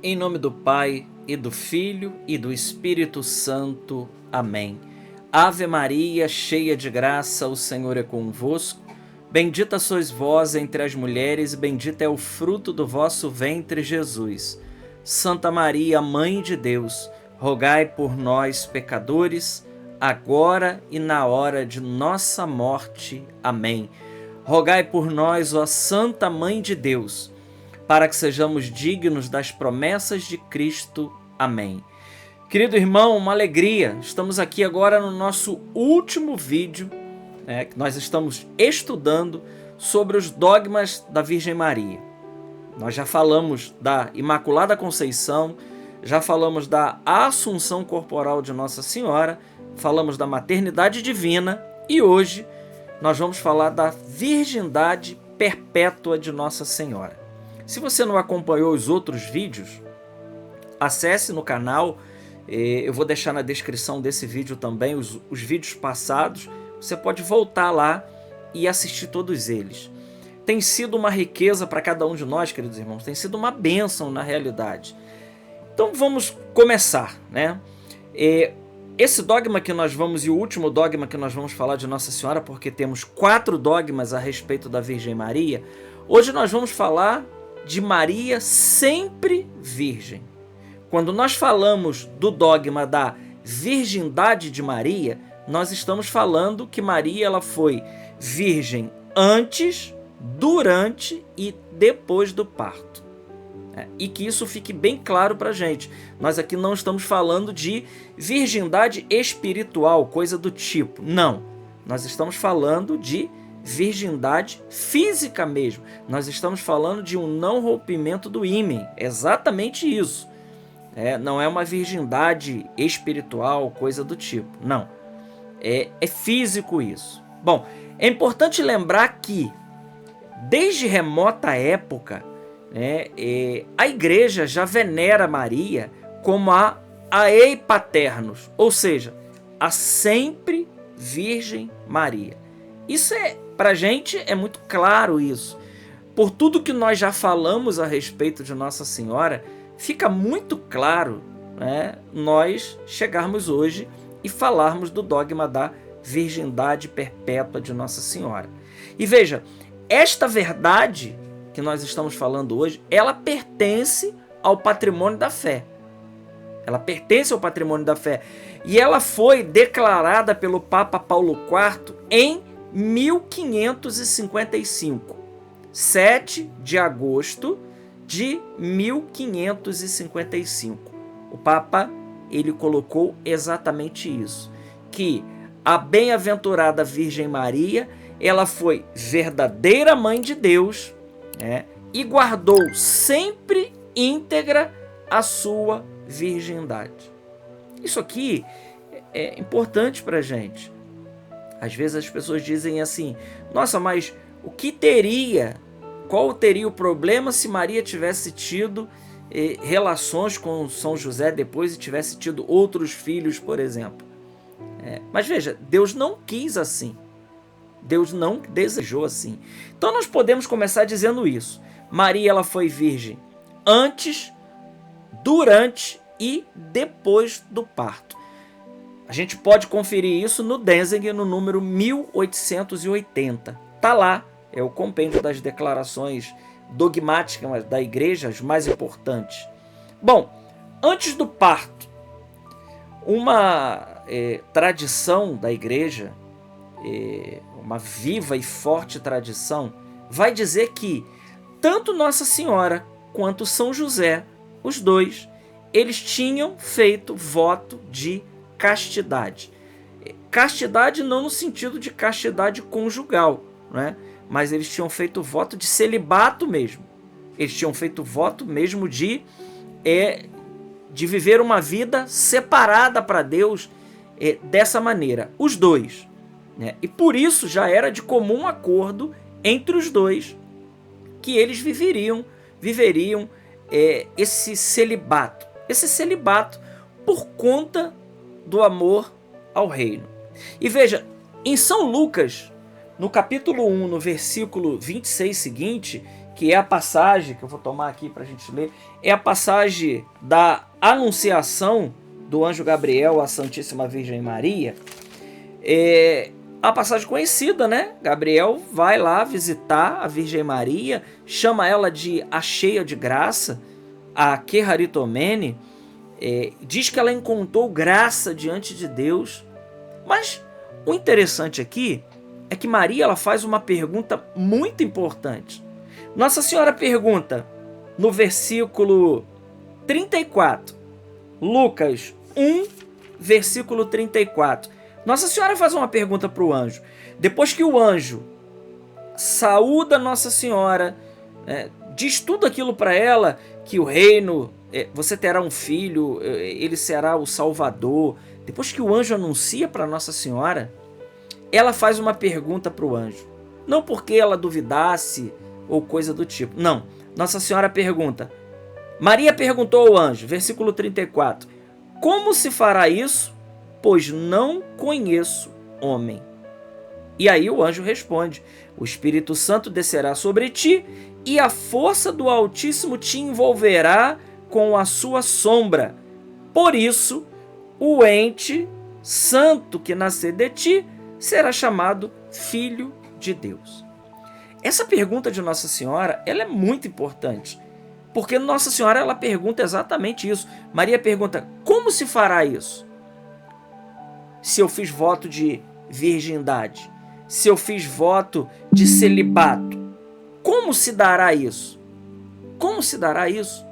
Em nome do Pai, e do Filho, e do Espírito Santo. Amém. Ave Maria, cheia de graça, o Senhor é convosco. Bendita sois vós entre as mulheres, e bendito é o fruto do vosso ventre, Jesus. Santa Maria, Mãe de Deus, rogai por nós, pecadores, agora e na hora de nossa morte. Amém. Rogai por nós, ó Santa Mãe de Deus, para que sejamos dignos das promessas de Cristo. Amém. Querido irmão, uma alegria. Estamos aqui agora no nosso último vídeo, que nós estamos estudando sobre os dogmas da Virgem Maria. Nós já falamos da Imaculada Conceição, já falamos da Assunção Corporal de Nossa Senhora, falamos da Maternidade Divina e hoje nós vamos falar da Virgindade Perpétua de Nossa Senhora. Se você não acompanhou os outros vídeos, acesse no canal, eu vou deixar na descrição desse vídeo também os vídeos passados, você pode voltar lá e assistir todos eles. Tem sido uma riqueza para cada um de nós, queridos irmãos, tem sido uma bênção na realidade. Então vamos começar, né? Esse dogma que nós vamos, e o último dogma que nós vamos falar de Nossa Senhora, porque temos 4 dogmas a respeito da Virgem Maria, hoje nós vamos falar de Maria sempre virgem. Quando nós falamos do dogma da virgindade de Maria, nós estamos falando que Maria ela foi virgem antes, durante e depois do parto. E que isso fique bem claro para a gente. Nós aqui não estamos falando de virgindade espiritual, coisa do tipo. Não. Nós estamos falando de virgindade física mesmo. Nós estamos falando de um não rompimento do ímen. Exatamente isso. Não é uma virgindade espiritual, coisa do tipo. Não. É físico isso. Bom, é importante lembrar que, desde remota época, a igreja já venera Maria como a Ei Paternos, ou seja, a sempre Virgem Maria. Isso pra gente é muito claro isso. Por tudo que nós já falamos a respeito de Nossa Senhora, fica muito claro, nós chegarmos hoje e falarmos do dogma da virgindade perpétua de Nossa Senhora. E veja, esta verdade que nós estamos falando hoje, ela pertence ao patrimônio da fé. Ela pertence ao patrimônio da fé. E ela foi declarada pelo Papa Paulo IV em 1555, 7 de agosto de 1555. O Papa, ele colocou exatamente isso, que a bem-aventurada Virgem Maria, ela foi verdadeira mãe de Deus, e guardou sempre íntegra a sua virgindade. Isso aqui é importante para a gente. Às vezes as pessoas dizem assim, nossa, mas qual teria o problema se Maria tivesse tido relações com São José depois e tivesse tido outros filhos, por exemplo? Mas veja, Deus não quis assim. Deus não desejou assim. Então nós podemos começar dizendo isso. Maria ela foi virgem antes, durante e depois do parto. A gente pode conferir isso no Denzinger, no número 1880. Está lá, é o compêndio das declarações dogmáticas da igreja, as mais importantes. Bom, antes do parto, uma tradição da igreja, uma viva e forte tradição, vai dizer que tanto Nossa Senhora quanto São José, os dois, eles tinham feito voto de castidade. Castidade não no sentido de castidade conjugal, mas eles tinham feito voto de celibato mesmo. Eles tinham feito voto mesmo de viver uma vida separada para Deus dessa maneira. Os dois. E por isso já era de comum acordo entre os dois que eles viveriam esse celibato. Esse celibato por conta do amor ao reino. E veja, em São Lucas, no capítulo 1, no versículo 26 seguinte, que é a passagem que eu vou tomar aqui para a gente ler, é a passagem da anunciação do anjo Gabriel à Santíssima Virgem Maria. É a passagem conhecida, né? Gabriel vai lá visitar a Virgem Maria, chama ela de a cheia de graça, a Queraritomene, diz que ela encontrou graça diante de Deus. Mas o interessante aqui é que Maria ela faz uma pergunta muito importante. Nossa Senhora pergunta no versículo 34, Lucas 1, versículo 34. Nossa Senhora faz uma pergunta para o anjo. Depois que o anjo saúda Nossa Senhora, diz tudo aquilo para ela, que o reino, você terá um filho, ele será o Salvador. Depois que o anjo anuncia para Nossa Senhora, ela faz uma pergunta para o anjo. Não porque ela duvidasse ou coisa do tipo. Não. Nossa Senhora pergunta. Maria perguntou ao anjo, versículo 34. Como se fará isso? Pois não conheço homem. E aí o anjo responde. O Espírito Santo descerá sobre ti e a força do Altíssimo te envolverá com a sua sombra. Por isso, o ente santo que nascer de ti será chamado Filho de Deus. Essa pergunta de Nossa Senhora, ela é muito importante, porque Nossa Senhora ela pergunta exatamente isso. Maria pergunta, como se fará isso? Se eu fiz voto de virgindade, se eu fiz voto de celibato, como se dará isso? Como se dará isso?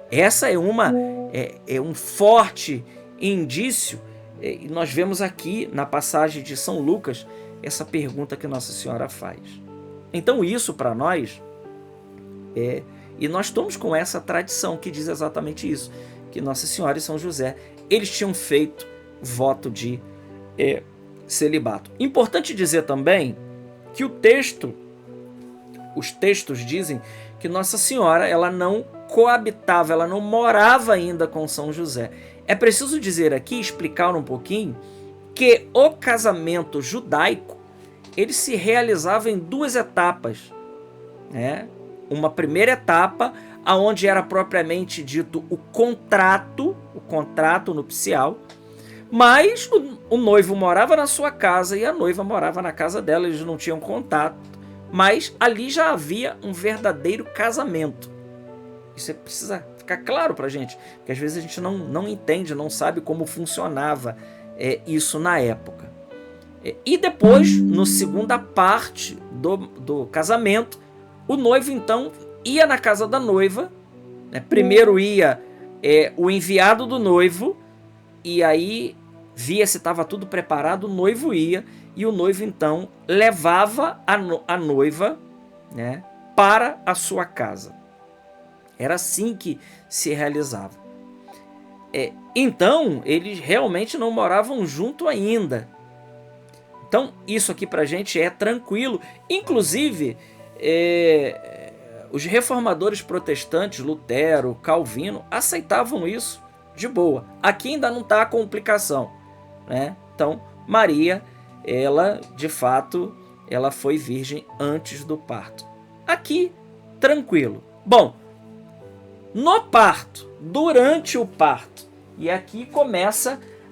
Essa é um forte indício, e nós vemos aqui na passagem de São Lucas, essa pergunta que Nossa Senhora faz. Então isso para nós, e nós estamos com essa tradição que diz exatamente isso, que Nossa Senhora e São José, eles tinham feito voto de celibato. Importante dizer também que os textos dizem que Nossa Senhora ela não coabitava, ela não morava ainda com São José. É preciso dizer aqui, explicar um pouquinho, que o casamento judaico ele se realizava em duas etapas, né? Uma primeira etapa, onde era propriamente dito o contrato nupcial, mas o noivo morava na sua casa e a noiva morava na casa dela, eles não tinham contato, mas ali já havia um verdadeiro casamento. Isso precisa ficar claro pra gente, porque às vezes a gente não entende, não sabe como funcionava isso na época. E depois, na segunda parte do casamento, o noivo então ia na casa da noiva, né? Primeiro ia o enviado do noivo, e aí via se estava tudo preparado, o noivo ia, e o noivo então levava a noiva, né, para a sua casa. Era assim que se realizava. Então, eles realmente não moravam junto ainda. Então, isso aqui pra gente é tranquilo. Inclusive, os reformadores protestantes, Lutero, Calvino, aceitavam isso de boa. Aqui ainda não está a complicação, né? Então, Maria, ela, de fato, ela foi virgem antes do parto. Aqui, tranquilo. Bom, no parto, durante o parto, e aqui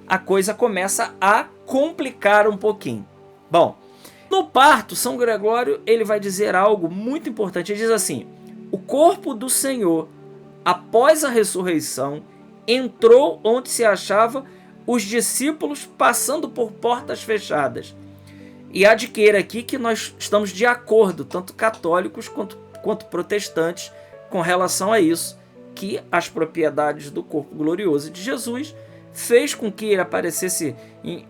a coisa começa a complicar um pouquinho. Bom, no parto, São Gregório ele vai dizer algo muito importante. Ele diz assim: o corpo do Senhor, após a ressurreição, entrou onde se achavam os discípulos, passando por portas fechadas. E adquire aqui que nós estamos de acordo, tanto católicos quanto protestantes, com relação a isso, que as propriedades do corpo glorioso de Jesus fez com que ele aparecesse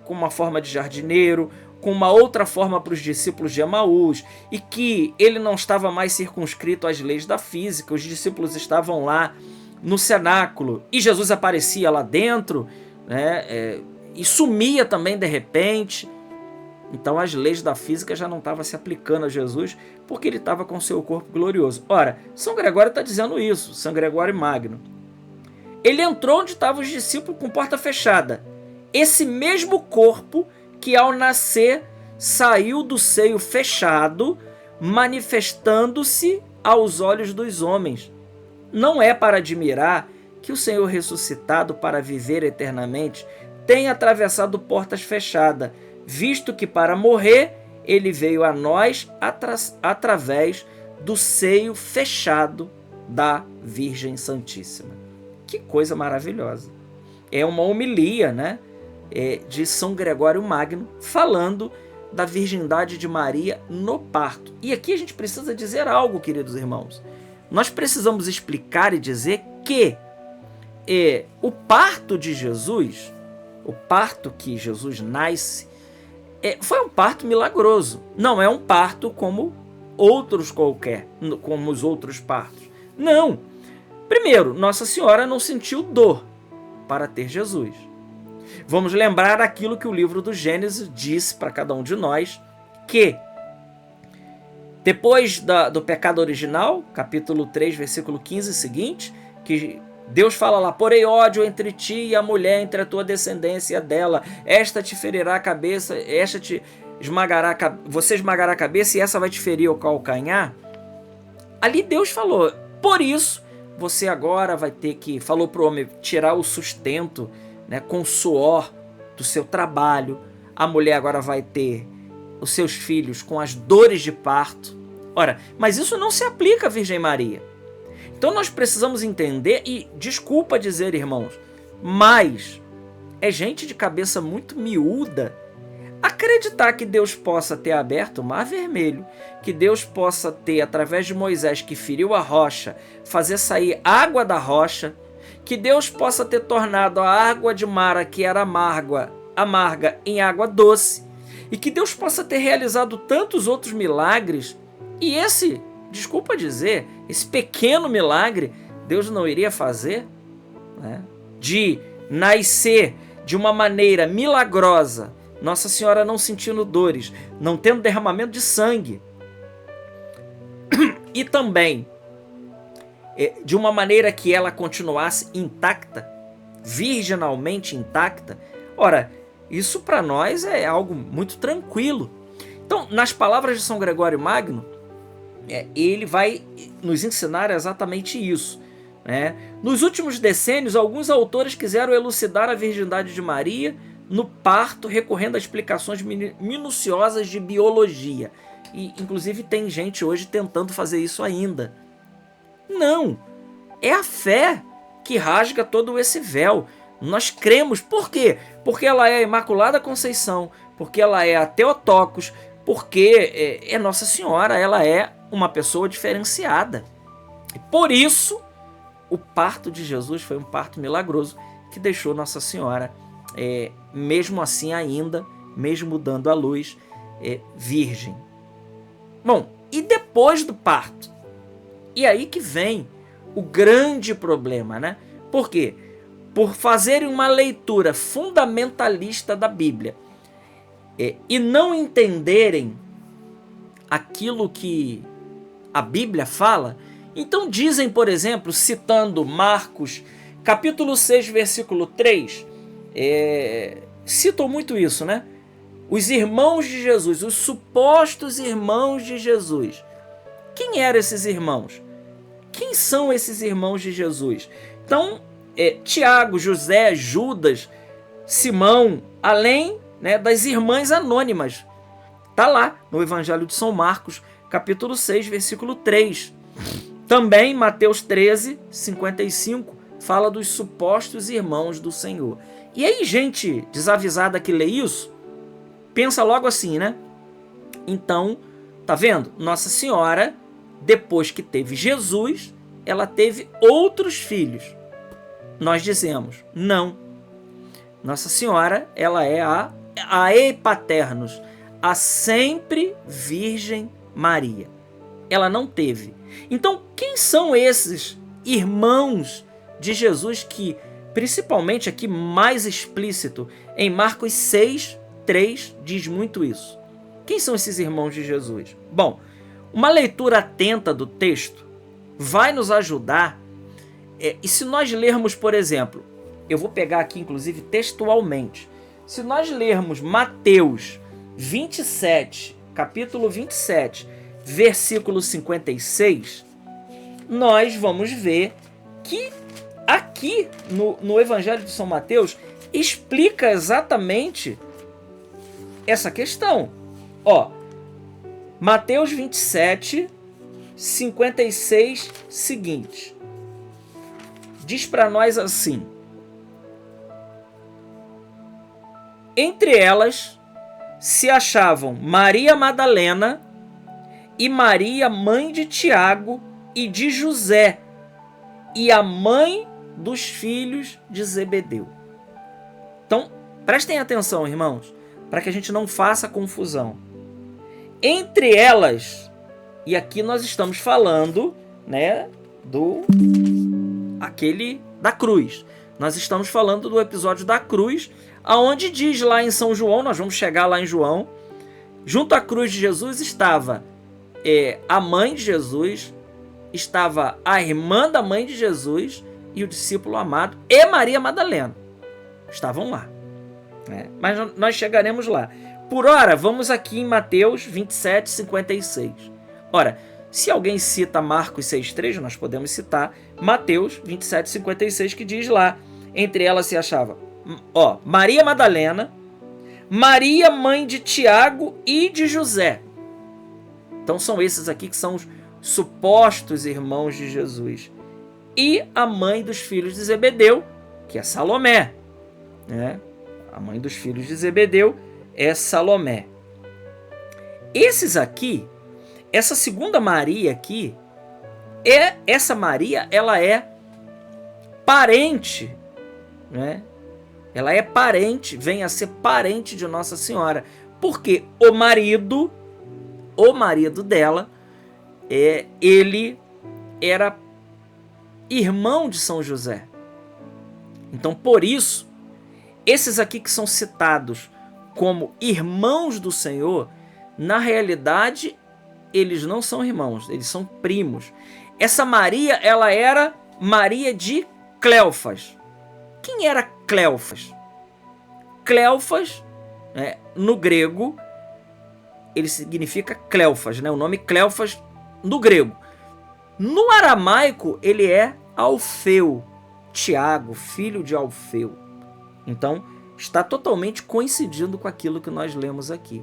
com uma forma de jardineiro, com uma outra forma para os discípulos de Emaús, e que ele não estava mais circunscrito às leis da física, os discípulos estavam lá no cenáculo, e Jesus aparecia lá dentro, né, e sumia também de repente. Então as leis da física já não estavam se aplicando a Jesus, porque ele estava com seu corpo glorioso. Ora, São Gregório está dizendo isso, São Gregório Magno. Ele entrou onde estavam os discípulos com porta fechada. Esse mesmo corpo que ao nascer saiu do seio fechado, manifestando-se aos olhos dos homens. Não é para admirar que o Senhor ressuscitado para viver eternamente tenha atravessado portas fechadas, visto que para morrer ele veio a nós através do seio fechado da Virgem Santíssima. Que coisa maravilhosa! É uma homilia, né, de São Gregório Magno, falando da virgindade de Maria no parto. E aqui a gente precisa dizer algo, queridos irmãos. Nós precisamos explicar e dizer que o parto de Jesus, o parto que Jesus nasce, foi um parto milagroso. Não é um parto como outros qualquer, como os outros partos. Não. Primeiro, Nossa Senhora não sentiu dor para ter Jesus. Vamos lembrar aquilo que o livro do Gênesis disse para cada um de nós, que depois do pecado original, capítulo 3, versículo 15 seguinte, que Deus fala lá: porém ódio entre ti e a mulher, entre a tua descendência e a dela, esta te ferirá a cabeça, esta te esmagará, você esmagará a cabeça e essa vai te ferir o calcanhar. Ali Deus falou: por isso você agora vai ter que, falou para o homem, tirar o sustento, né, com o suor do seu trabalho. A mulher agora vai ter os seus filhos com as dores de parto. Ora, mas isso não se aplica à Virgem Maria. Então nós precisamos entender, e desculpa dizer, irmãos, mas é gente de cabeça muito miúda acreditar que Deus possa ter aberto o Mar Vermelho, que Deus possa ter, através de Moisés que feriu a rocha, fazer sair água da rocha, que Deus possa ter tornado a água de Mara, que era amarga, em água doce, e que Deus possa ter realizado tantos outros milagres, e esse, desculpa dizer, esse pequeno milagre, Deus não iria fazer, né? De nascer de uma maneira milagrosa, Nossa Senhora não sentindo dores, não tendo derramamento de sangue, e também de uma maneira que ela continuasse intacta, virginalmente intacta. Ora, isso para nós é algo muito tranquilo. Então, nas palavras de São Gregório Magno, ele vai nos ensinar exatamente isso, né? Nos últimos decênios, alguns autores quiseram elucidar a virgindade de Maria no parto, recorrendo a explicações minuciosas de biologia. E, inclusive, tem gente hoje tentando fazer isso ainda. Não! É a fé que rasga todo esse véu. Nós cremos. Por quê? Porque ela é a Imaculada Conceição, porque ela é a Theotokos, porque é Nossa Senhora, ela é uma pessoa diferenciada. E por isso, o parto de Jesus foi um parto milagroso que deixou Nossa Senhora, mesmo assim ainda, mesmo dando à luz, virgem. Bom, e depois do parto? E aí que vem o grande problema, né? Por quê? Por fazerem uma leitura fundamentalista da Bíblia e não entenderem aquilo que a Bíblia fala, então dizem, por exemplo, citando Marcos, capítulo 6, versículo 3, citam muito isso, né? Os irmãos de Jesus, os supostos irmãos de Jesus. Quem eram esses irmãos? Quem são esses irmãos de Jesus? Então, Tiago, José, Judas, Simão, além, né, das irmãs anônimas. Está lá no Evangelho de São Marcos, capítulo 6, versículo 3. Também Mateus 13, 55, fala dos supostos irmãos do Senhor. E aí, gente desavisada que lê isso, pensa logo assim, né? Então, tá vendo? Nossa Senhora, depois que teve Jesus, ela teve outros filhos. Nós dizemos, não. Nossa Senhora, ela é a Epaternos, a sempre Virgem Maria. Ela não teve. Então, quem são esses irmãos de Jesus que, principalmente aqui mais explícito, em Marcos 6, 3, diz muito isso. Quem são esses irmãos de Jesus? Bom, uma leitura atenta do texto vai nos ajudar. E se nós lermos, por exemplo, eu vou pegar aqui inclusive textualmente, se nós lermos Mateus 27, capítulo 27, versículo 56, nós vamos ver que aqui no Evangelho de São Mateus explica exatamente essa questão. Ó, Mateus 27, 56, seguinte. Diz para nós assim: entre elas se achavam Maria Madalena e Maria, mãe de Tiago e de José, e a mãe dos filhos de Zebedeu. Então, prestem atenção, irmãos, para que a gente não faça confusão. Entre elas, e aqui nós estamos falando, né, da cruz. Nós estamos falando do episódio da cruz, aonde diz lá em São João, nós vamos chegar lá em João, junto à cruz de Jesus estava a mãe de Jesus, estava a irmã da mãe de Jesus e o discípulo amado e Maria Madalena. Estavam lá. Mas nós chegaremos lá. Por ora, vamos aqui em Mateus 27, 56. Ora, se alguém cita Marcos 6,3, nós podemos citar Mateus 27, 56, que diz lá, entre elas se achava Maria Madalena, Maria, mãe de Tiago e de José. Então são esses aqui que são os supostos irmãos de Jesus. E a mãe dos filhos de Zebedeu, que é Salomé. A mãe dos filhos de Zebedeu é Salomé. Esses aqui, essa segunda Maria aqui, essa Maria, ela é parente, Ela é parente, vem a ser parente de Nossa Senhora, porque o marido dela, ele era irmão de São José. Então, por isso, esses aqui que são citados como irmãos do Senhor, na realidade, eles não são irmãos, eles são primos. Essa Maria, ela era Maria de Cleofas. Quem era Cleofas? Cleofas, no grego, ele significa Cleofas, o nome Cleofas no grego. No aramaico, ele é Alfeu, Tiago, filho de Alfeu. Então, está totalmente coincidindo com aquilo que nós lemos aqui.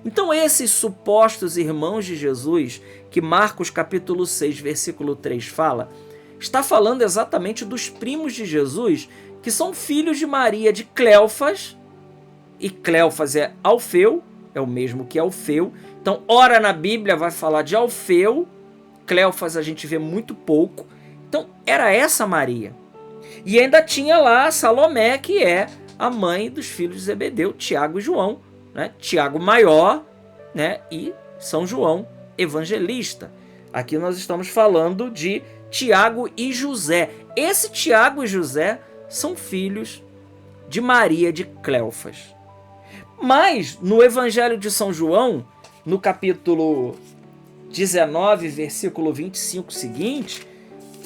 Então, esses supostos irmãos de Jesus, que Marcos capítulo 6, versículo 3 fala, está falando exatamente dos primos de Jesus, que são filhos de Maria de Cleofas, e Cleofas é Alfeu, é o mesmo que Alfeu. Então, ora na Bíblia vai falar de Alfeu, Cleofas a gente vê muito pouco. Então, era essa Maria. E ainda tinha lá Salomé, que é a mãe dos filhos de Zebedeu, Tiago e João, Tiago maior, e São João evangelista. Aqui nós estamos falando de Tiago e José. Esse Tiago e José são filhos de Maria de Cleofas. Mas no Evangelho de São João, no capítulo 19, versículo 25 seguinte,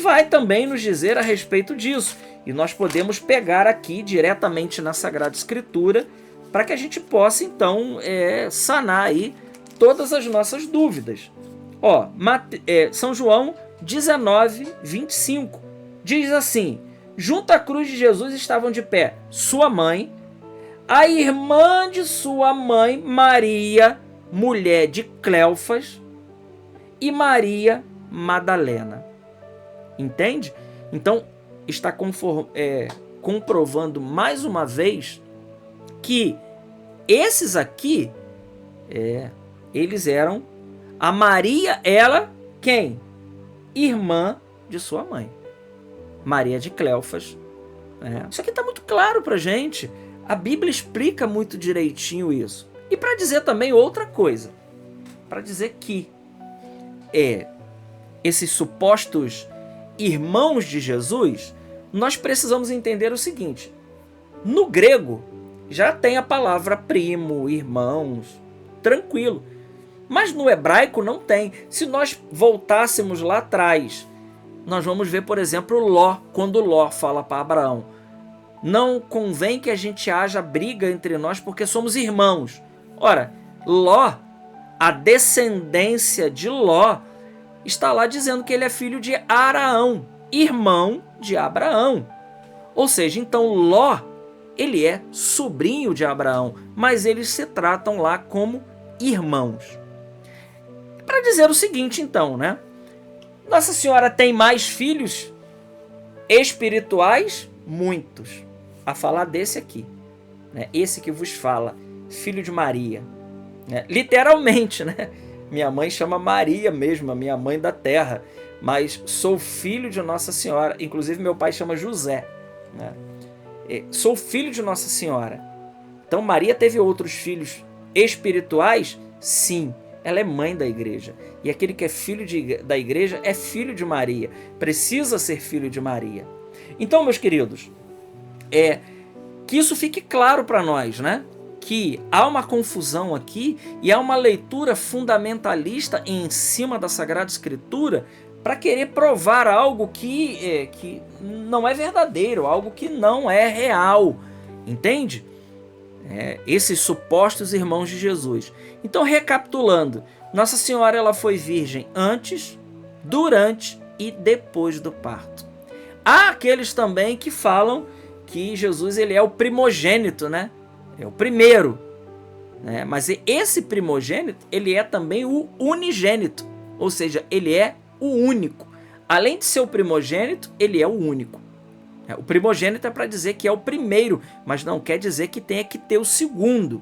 vai também nos dizer a respeito disso. E nós podemos pegar aqui diretamente na Sagrada Escritura para que a gente possa então sanar aí todas as nossas dúvidas. São João 19, 25 diz assim: junto à cruz de Jesus estavam de pé sua mãe, a irmã de sua mãe, Maria, mulher de Cleofas, e Maria Madalena. Entende? Então, está comprovando mais uma vez que esses aqui, eles eram a Maria, ela, quem? Irmã de sua mãe, Maria de Cleofas. Isso aqui está muito claro para a gente. A Bíblia explica muito direitinho isso. E para dizer também outra coisa, para dizer que esses supostos irmãos de Jesus, nós precisamos entender o seguinte: no grego já tem a palavra primo, irmãos, tranquilo. Mas no hebraico não tem. Se nós voltássemos lá atrás, nós vamos ver, por exemplo, Ló, quando Ló fala para Abraão: não convém que a gente haja briga entre nós porque somos irmãos. Ora, Ló, a descendência de Ló, está lá dizendo que ele é filho de Araão, irmão de Abraão. Ou seja, então Ló, ele é sobrinho de Abraão, mas eles se tratam lá como irmãos. Para dizer o seguinte, então, né? Nossa Senhora tem mais filhos espirituais? Muitos. A falar desse aqui, né? Esse que vos fala, filho de Maria. Né? Literalmente, né? Minha mãe chama Maria mesmo, a minha mãe da terra, mas sou filho de Nossa Senhora. Inclusive meu pai chama José, né? Sou filho de Nossa Senhora. Então Maria teve outros filhos espirituais? Sim, ela é mãe da igreja. E aquele que é filho da igreja é filho de Maria, precisa ser filho de Maria. Então, meus queridos, que isso fique claro para nós, né? Que há uma confusão aqui e há uma leitura fundamentalista em cima da Sagrada Escritura para querer provar algo que não é verdadeiro, algo que não é real, entende? Esses supostos irmãos de Jesus. Então, recapitulando, Nossa Senhora ela foi virgem antes, durante e depois do parto. Há aqueles também que falam que Jesus ele é o primogênito, né? É o primeiro, né? Mas esse primogênito ele é também o unigênito, ou seja, ele é o único. Além de ser o primogênito, ele é o único. O primogênito é para dizer que é o primeiro, mas não quer dizer que tenha que ter o segundo,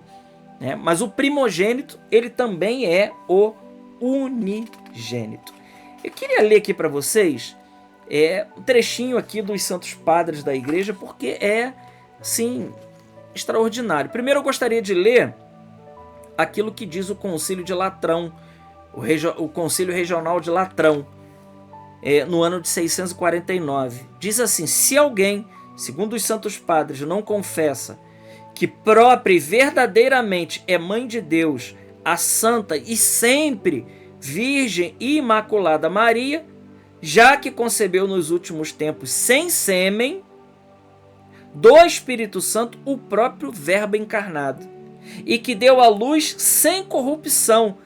né? Mas o primogênito, ele também é o unigênito. Eu queria ler aqui para vocês um trechinho aqui dos Santos Padres da Igreja, porque é, sim, extraordinário. Primeiro eu gostaria de ler aquilo que diz o Concílio de Latrão, o Concílio Regional de Latrão, no ano de 649. Diz assim: se alguém, segundo os Santos Padres, não confessa que própria e verdadeiramente é mãe de Deus, a santa e sempre Virgem e Imaculada Maria, já que concebeu nos últimos tempos sem sêmen, do Espírito Santo o próprio Verbo encarnado, e que deu à luz sem corrupção,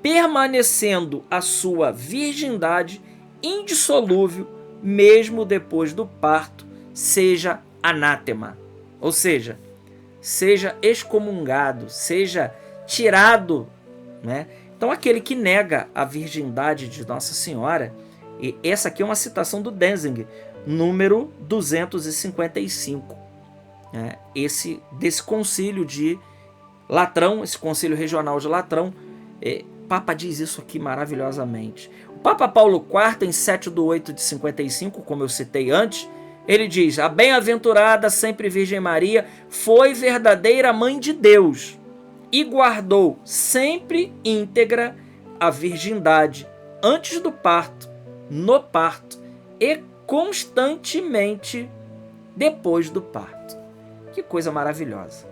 permanecendo a sua virgindade indissolúvel, mesmo depois do parto, seja anátema, ou seja excomungado, seja tirado, né? Então aquele que nega a virgindade de Nossa Senhora, e essa aqui é uma citação do Denzinger, número 255, né? Desse concílio de Latrão, esse concílio regional de Latrão, o Papa diz isso aqui maravilhosamente. O Papa Paulo IV, em 7/8/55, como eu citei antes, ele diz: a bem-aventurada sempre Virgem Maria foi verdadeira mãe de Deus e guardou sempre íntegra a virgindade antes do parto, no parto e constantemente depois do parto. Que coisa maravilhosa.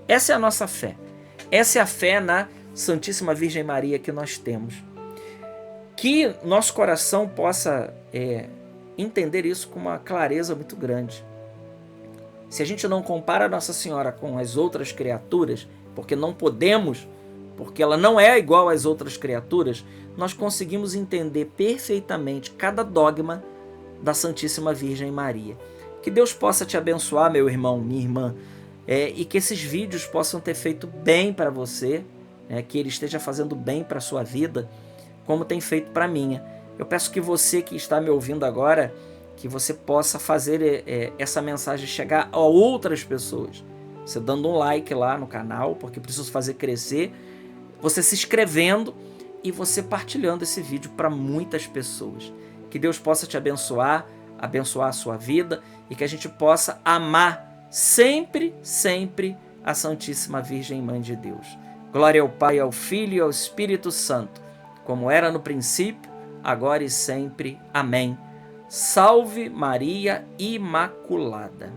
Essa é a nossa fé. Essa é a fé na Santíssima Virgem Maria que nós temos. Que nosso coração possa entender isso com uma clareza muito grande. Se a gente não compara Nossa Senhora com as outras criaturas, porque não podemos, porque ela não é igual às outras criaturas, nós conseguimos entender perfeitamente cada dogma da Santíssima Virgem Maria. Que Deus possa te abençoar, meu irmão, minha irmã, e que esses vídeos possam ter feito bem para você, que ele esteja fazendo bem para a sua vida, como tem feito para a minha. Eu peço que você que está me ouvindo agora, que você possa fazer essa mensagem chegar a outras pessoas. Você dando um like lá no canal, porque preciso fazer crescer, você se inscrevendo e você partilhando esse vídeo para muitas pessoas. Que Deus possa te abençoar, abençoar a sua vida e que a gente possa amar sempre, sempre a Santíssima Virgem Mãe de Deus. Glória ao Pai, ao Filho e ao Espírito Santo, como era no princípio, agora e sempre. Amém. Salve Maria Imaculada.